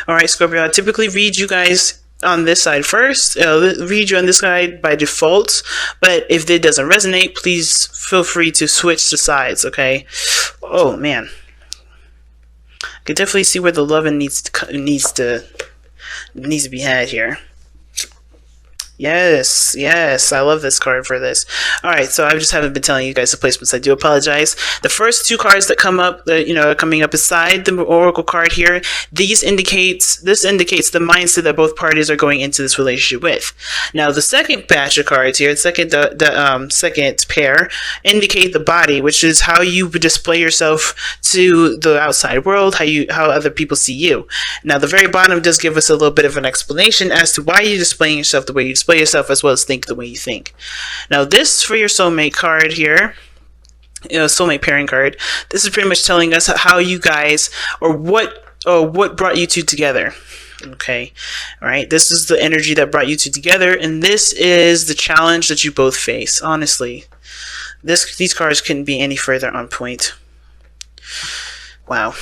All right, Scorpio, I typically read you guys on this side first. Read you on this side by default, but if it doesn't resonate, please feel free to switch the sides, okay? Oh, man. I can definitely see where the loving needs to be had here. Yes, I love this card for this. Alright, so I just haven't been telling you guys the placements. I do apologize. The first two cards that come up, coming up beside the Oracle card here, this indicates the mindset that both parties are going into this relationship with. Now, the second batch of cards here, the second pair, indicate the body, which is how you display yourself to the outside world, how other people see you. Now, the very bottom does give us a little bit of an explanation as to why you're displaying yourself the way you display yourself, as well as think the way you think. Now, this for your soulmate card here, soulmate pairing card, this is pretty much telling us how you guys, or what brought you two together. Okay, all right, this is the energy that brought you two together, and this is the challenge that you both face. Honestly, these cards couldn't be any further on point. Wow.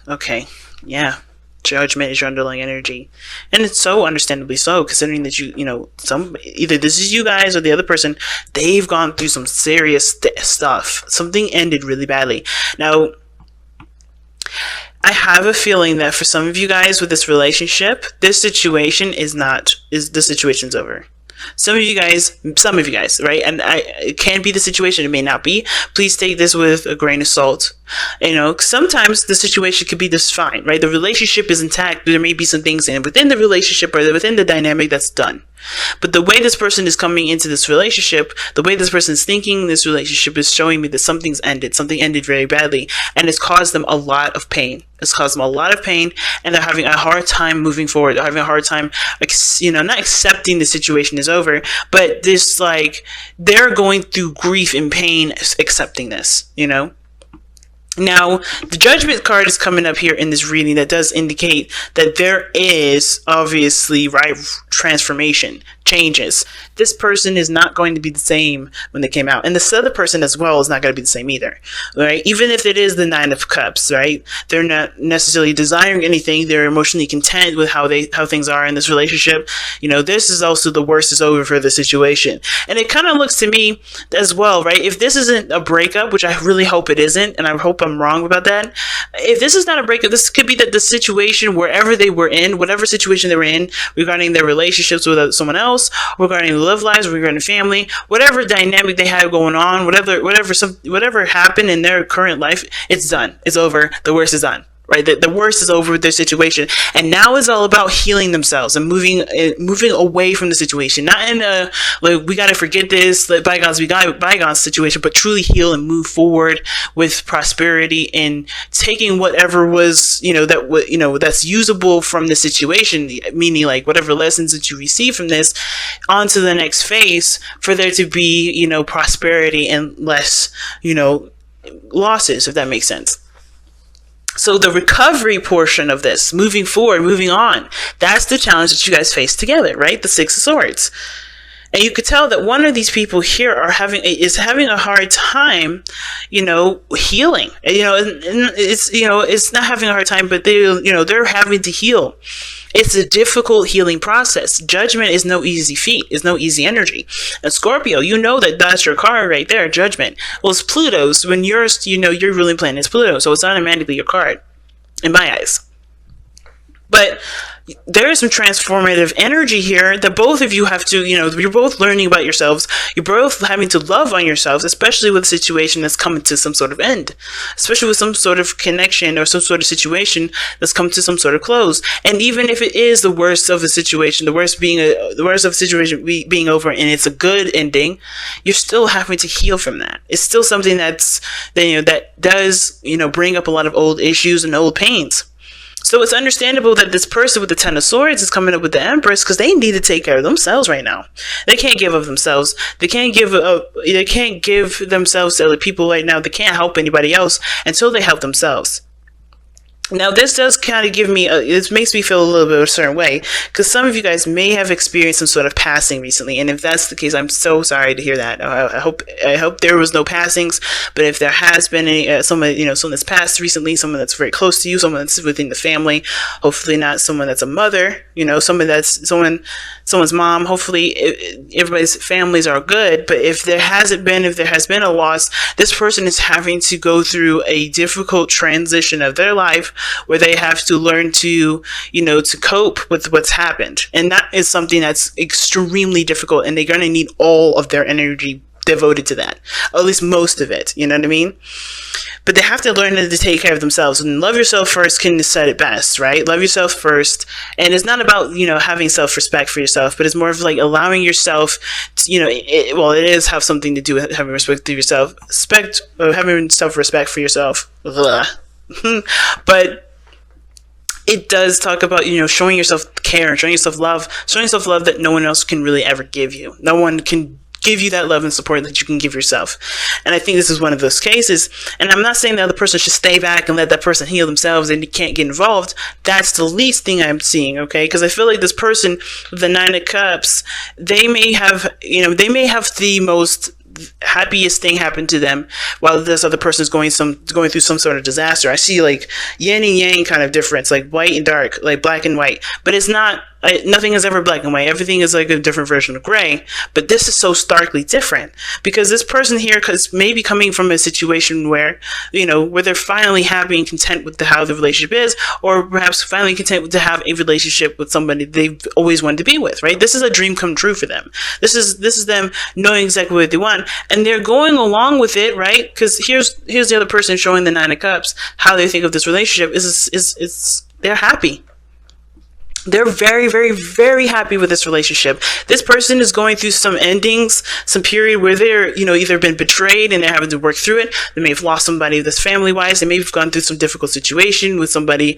Okay, yeah. Judgment is your underlying energy, and it's so understandably so, considering that either this is you guys or the other person, they've gone through some serious stuff. Something ended really badly. Now, I have a feeling that for some of you guys with this relationship, the situation's over. Some of you guys, right? And it can be the situation, it may not be. Please take this with a grain of salt. Sometimes the situation could be just fine, right? The relationship is intact, but there may be some things within the relationship or within the dynamic that's done. But the way this person is coming into this relationship, the way this person is thinking this relationship is showing me that something ended very badly, and it's caused them a lot of pain. And they're having a hard time moving forward. They're having a hard time, not accepting the situation is over, but this, they're going through grief and pain accepting this, Now, the Judgment card is coming up here in this reading that does indicate that there is obviously, right, transformation, changes. This person is not going to be the same when they came out. And this other person as well is not going to be the same either, right? Even if it is the Nine of Cups, right? They're not necessarily desiring anything. They're emotionally content with how things are in this relationship. This is also the worst is over for the situation. And it kind of looks to me as well, right? If this isn't a breakup, which I really hope it isn't, and I hope I'm wrong about that. If this is not a breakup, this could be that the situation, wherever they were in, whatever situation they were in, regarding their relationships with someone else, regarding love lives, regarding family, whatever dynamic they have going on, whatever happened in their current life, it's done. It's over. The worst is done. Right, the worst is over with their situation, and now it's all about healing themselves and moving away from the situation. Not in a we got to forget this, let bygones be bygones situation, but truly heal and move forward with prosperity and taking whatever was that's usable from the situation, meaning whatever lessons that you receive from this, onto the next phase for there to be prosperity and less losses, if that makes sense. So the recovery portion of this, moving forward, moving on, that's the challenge that you guys face together, right? The Six of Swords. And you could tell that one of these people here is having a hard time, healing. It's not having a hard time, but they're having to heal. It's a difficult healing process. Judgment is no easy feat. It's no easy energy. And Scorpio, that's your card right there, Judgment. Well, it's Pluto's. When your ruling planet is Pluto, so it's automatically your card, in my eyes. But there is some transformative energy here that both of you have to, you're both learning about yourselves. You're both having to love on yourselves, especially with a situation that's coming to some sort of end, especially with some sort of connection or some sort of situation that's come to some sort of close. And even if it is the worst of the situation, the worst of the situation being over, and it's a good ending, you're still having to heal from that. It's still something that does, bring up a lot of old issues and old pains. So it's understandable that this person with the Ten of Swords is coming up with the Empress, because they need to take care of themselves right now. They can't give of themselves. They can't give themselves to other people right now. They can't help anybody else until they help themselves. Now, this does kind of give me, it makes me feel a little bit of a certain way, because some of you guys may have experienced some sort of passing recently, and if that's the case, I'm so sorry to hear that. I hope there was no passings, but if there has been any, someone that's passed recently, someone that's very close to you, someone that's within the family, hopefully not someone that's a mother, someone's mom. Hopefully, everybody's families are good, but if there has been a loss, this person is having to go through a difficult transition of their life, where they have to learn to cope with what's happened. And that is something that's extremely difficult, and they're going to need all of their energy devoted to that, or at least most of it, you know what I mean? But they have to learn to take care of themselves, and love yourself first can set it best, right? Love yourself first. And it's not about, having self-respect for yourself, but it's more of like allowing yourself to, it is have something to do with having respect for yourself, having self-respect for yourself. Ugh. But it does talk about, showing yourself care, showing yourself love that no one else can really ever give you. No one can give you that love and support that you can give yourself. And I think this is one of those cases. And I'm not saying the other person should stay back and let that person heal themselves and you can't get involved. That's the least thing I'm seeing, okay? Because I feel like this person with the 9 of Cups, they may have the most happiest thing happen to them while this other person is going through some sort of disaster. I see like yin and yang kind of difference, like white and dark, like black and white, but it's not, nothing is ever black and white. Everything is like a different version of gray, but this is so starkly different because this person here is maybe coming from a situation where, where they're finally happy and content with how the relationship is, or perhaps finally content to have a relationship with somebody they've always wanted to be with, right? This is a dream come true for them. This is them knowing exactly what they want, and they're going along with it, right? Because here's the other person showing the 9 of Cups how they think of this relationship is they're happy. They're very, very, very happy with this relationship. This person is going through some endings, some period where they're, either been betrayed and they're having to work through it. They may have lost somebody that's family-wise. They may have gone through some difficult situation with somebody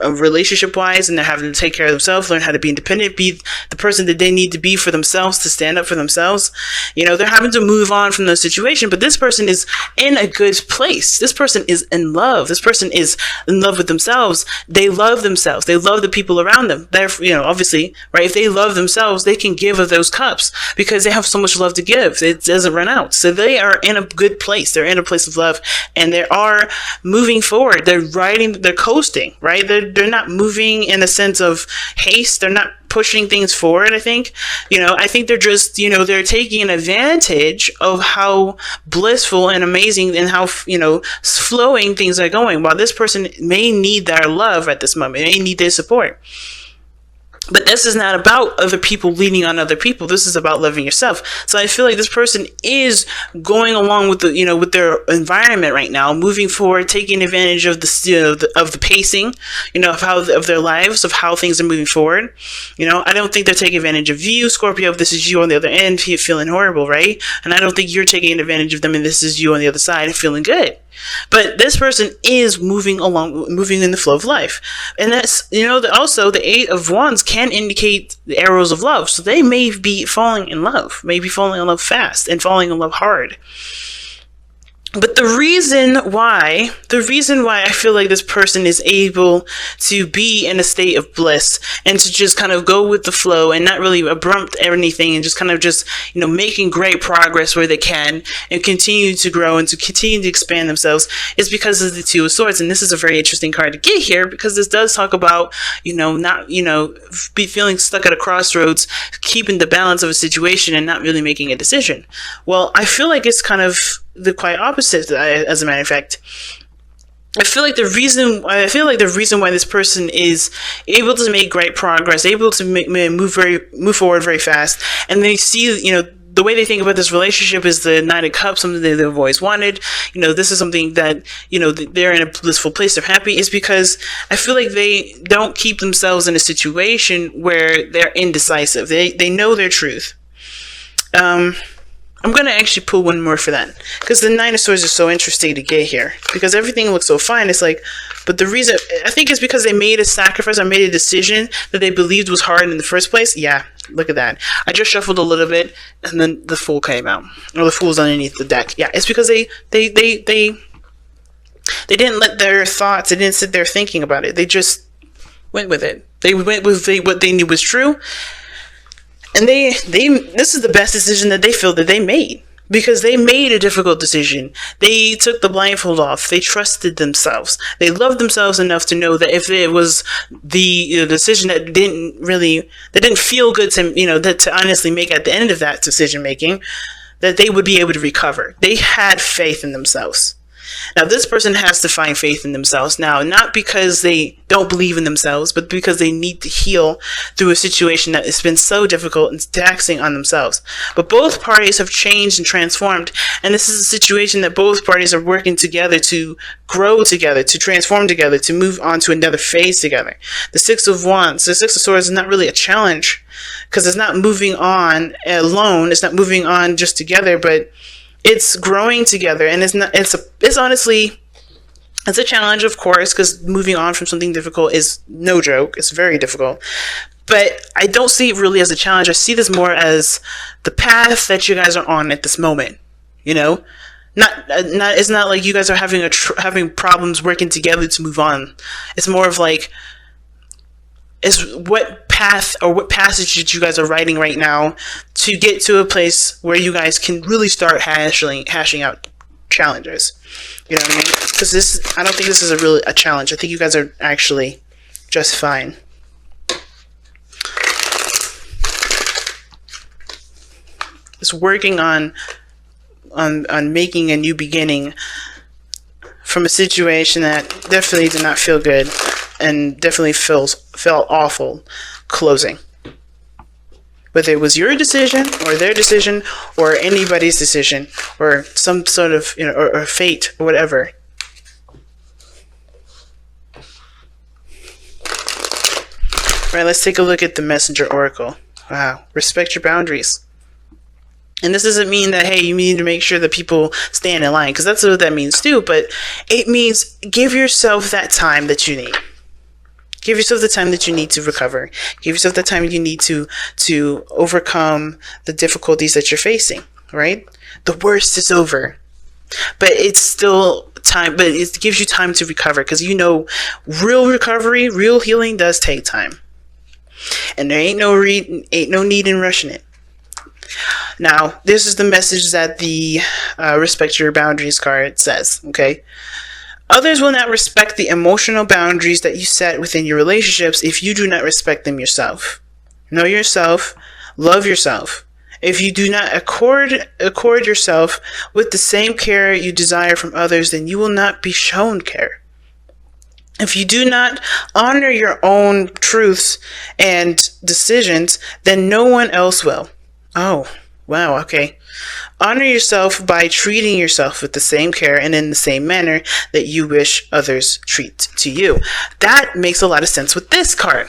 relationship-wise, and they're having to take care of themselves, learn how to be independent, be the person that they need to be for themselves, to stand up for themselves. They're having to move on from those situations, but this person is in a good place. This person is in love. This person is in love with themselves. They love themselves. They love the people around them. They're, obviously, right? If they love themselves, they can give of those cups because they have so much love to give. It doesn't run out. So they are in a good place. They're in a place of love, and they are moving forward. They're coasting, right? They're not moving in a sense of haste. They're not pushing things forward. I think they're just, they're taking advantage of how blissful and amazing and how, flowing things are going, while this person may need their love at this moment. They need their support. But this is not about other people leaning on other people. This is about loving yourself. So I feel like this person is going along with with their environment right now, moving forward, taking advantage of the pacing, of their lives, of how things are moving forward. I don't think they're taking advantage of you, Scorpio, if this is you on the other end feeling horrible, right? And I don't think you're taking advantage of them and this is you on the other side feeling good. But this person is moving in the flow of life. And that's, also the 8 of Wands can indicate the arrows of love. So they may be falling in love, fast and falling in love hard. But the reason why I feel like this person is able to be in a state of bliss and to just kind of go with the flow and not really abrupt anything and just kind of making great progress where they can and continue to grow and to continue to expand themselves is because of the 2 of Swords. And this is a very interesting card to get here because this does talk about, not, be feeling stuck at a crossroads, keeping the balance of a situation and not really making a decision. Well, I feel like it's kind of the quite opposite, as a matter of fact. I feel like the reason why this person is able to make great progress, able to move forward very fast, and they see, the way they think about this relationship is the 9 of Cups, something that they've always wanted. This is something that, they're in a blissful place, they're happy, is because I feel like they don't keep themselves in a situation where they're indecisive. They know their truth. I'm going to actually pull one more for that because the 9 of Swords is so interesting to get here because everything looks so fine. It's like, but the reason, I think it's because they made a sacrifice or made a decision that they believed was hard in the first place. Yeah, look at that. I just shuffled a little bit and then the Fool came out, or the Fool's underneath the deck. Yeah, it's because they They didn't let their thoughts, they didn't sit there thinking about it. They just went with it. They went with what they knew was true. And this is the best decision that they feel that they made. Because they made a difficult decision. They took the blindfold off. They trusted themselves. They loved themselves enough to know that if it was the decision that didn't feel good to honestly make at the end of that decision making, that they would be able to recover. They had faith in themselves. Now, this person has to find faith in themselves now, not because they don't believe in themselves, but because they need to heal through a situation that has been so difficult and taxing on themselves. But both parties have changed and transformed, and this is a situation that both parties are working together to grow together, to transform together, to move on to another phase together. The Six of Wands, the Six of Swords is not really a challenge, because it's not moving on alone, it's not moving on just together, but it's growing together, and it's honestly, it's a challenge, of course, because moving on from something difficult is no joke. It's very difficult. But I don't see it really as a challenge. I see this more as the path that you guys are on at this moment. Not it's not like you guys are having problems working together to move on. It's more of like, is what path or what passage that you guys are writing right now to get to a place where you guys can really start hashing out challenges. You know what I mean? Because I don't think this is a challenge. I think you guys are actually just fine. It's working on making a new beginning from a situation that definitely did not feel good and definitely felt awful closing. Whether it was your decision or their decision or anybody's decision or some sort of, or fate or whatever. Right, let's take a look at the Messenger Oracle. Wow, respect your boundaries. And this doesn't mean that, hey, you need to make sure that people stand in line, because that's what that means too, but it means give yourself that time that you need. Give yourself the time that you need to recover. Give yourself the time you need to overcome the difficulties that you're facing, right? The worst is over. But it's still time, but it gives you time to recover, because real recovery, real healing does take time. And there ain't no need in rushing it. Now, this is the message that the Respect Your Boundaries card says, okay? Others will not respect the emotional boundaries that you set within your relationships if you do not respect them yourself. Know yourself, love yourself. If you do not accord yourself with the same care you desire from others, then you will not be shown care. If you do not honor your own truths and decisions, then no one else will. Oh, wow, okay. Honor yourself by treating yourself with the same care and in the same manner that you wish others treat to you. That makes a lot of sense with this card.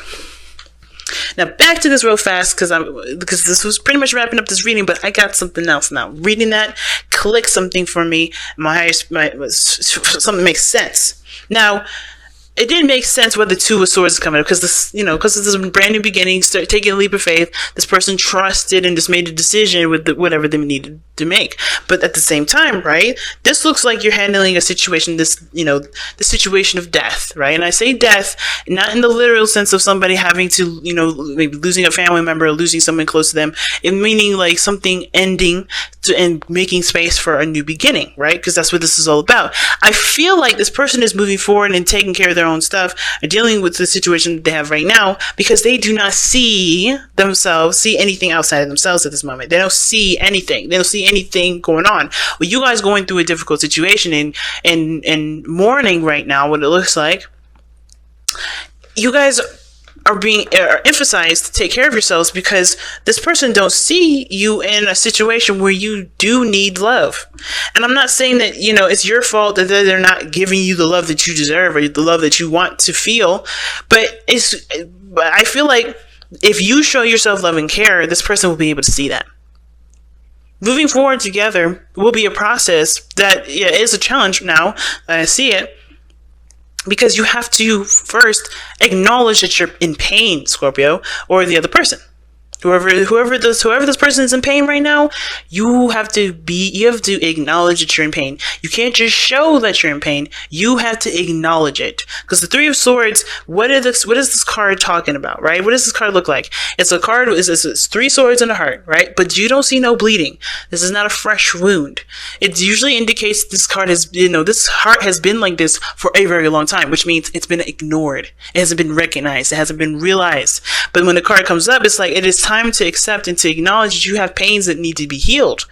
Now back to this real fast, because this was pretty much wrapping up this reading, but I got something else now. Reading that, click something for me. Something makes sense. Now, it didn't make sense where the Two of Swords is coming up, because this is a brand new beginning, taking a leap of faith. This person trusted and just made a decision with whatever they needed to make. But at the same time, right, this looks like you're handling a situation, the situation of death, right? And I say death, not in the literal sense of somebody having to, maybe losing a family member or losing someone close to them. It meaning like something ending and making space for a new beginning, right? Because that's what this is all about. I feel like this person is moving forward and taking care of their own stuff and dealing with the situation that they have right now, because they do not see anything outside of themselves at this moment. They don't see anything. They don't see anything going on. Well, you guys going through a difficult situation and mourning right now, what it looks like, you guys are being emphasized to take care of yourselves, because this person don't see you in a situation where you do need love. And I'm not saying that, it's your fault that they're not giving you the love that you deserve or the love that you want to feel. But I feel like if you show yourself love and care, this person will be able to see that. Moving forward together will be a process that is a challenge now. I see it. Because you have to first acknowledge that you're in pain, Scorpio, or the other person. Whoever this person is in pain right now, you have to acknowledge that you're in pain. You can't just show that you're in pain. You have to acknowledge it. Because the Three of Swords, what is this card talking about, right? What does this card look like? It's a card, it's three swords and a heart, right? But you don't see no bleeding. This is not a fresh wound. It usually indicates this card has, this heart has been like this for a very long time, which means it's been ignored. It hasn't been recognized. It hasn't been realized. But when the card comes up, it's like, it is time to accept and to acknowledge that you have pains that need to be healed.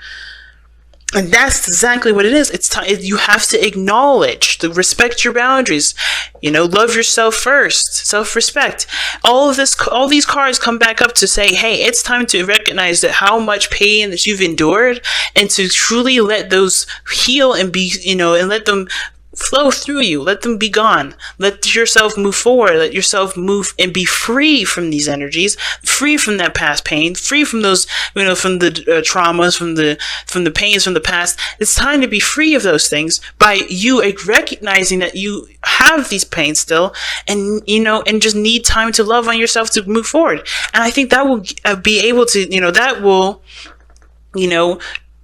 And that's exactly what it is. It's time. You have to acknowledge, to respect your boundaries. Love yourself first. Self-respect. All these cards come back up to say, hey, it's time to recognize that how much pain that you've endured, and to truly let those heal and be, and let them flow through you. Let them be gone. Let yourself move forward. Let yourself move and be free from these energies, free from that past pain, free from those, from the traumas, from the pains from the past. It's time to be free of those things by you recognizing that you have these pains still, and and just need time to love on yourself to move forward. And I think that will be able to, that will,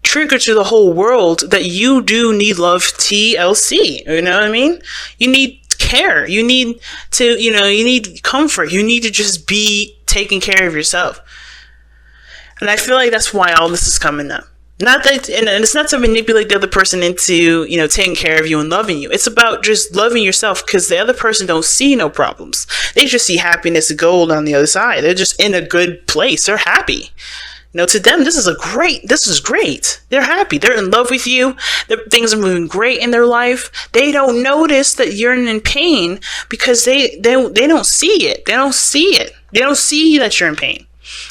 trigger to the whole world that you do need love, TLC. You know what I mean? You need care. You need to, you need comfort. You need to just be taking care of yourself. And I feel like that's why all this is coming up. Not that, and it's not to manipulate the other person into, taking care of you and loving you. It's about just loving yourself, because the other person don't see no problems. They just see happiness and gold on the other side. They're just in a good place. They're happy. To them, this is great. They're happy. They're in love with you. Things are moving great in their life. They don't notice that you're in pain because they don't see it. They don't see it. They don't see that you're in pain.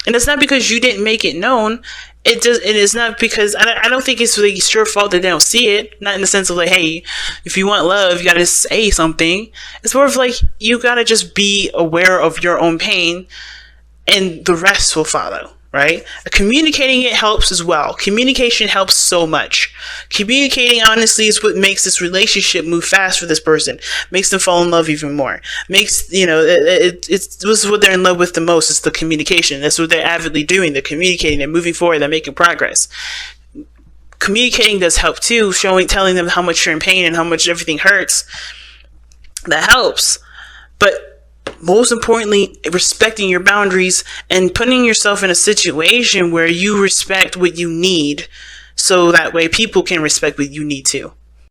And it's not because you didn't make it known. It is not because, I don't think it's really your fault that they don't see it. Not in the sense of like, hey, if you want love, you gotta say something. It's more of like, you gotta just be aware of your own pain, and the rest will follow. Right? Communicating it helps as well. Communication helps so much. Communicating honestly is what makes this relationship move fast for this person. Makes them fall in love even more. Makes, it's what they're in love with the most. It's the communication. That's what they're avidly doing. They're communicating. They're moving forward. They're making progress. Communicating does help too. Telling them how much you're in pain and how much everything hurts. That helps. But most importantly, respecting your boundaries and putting yourself in a situation where you respect what you need, so that way people can respect what you need too.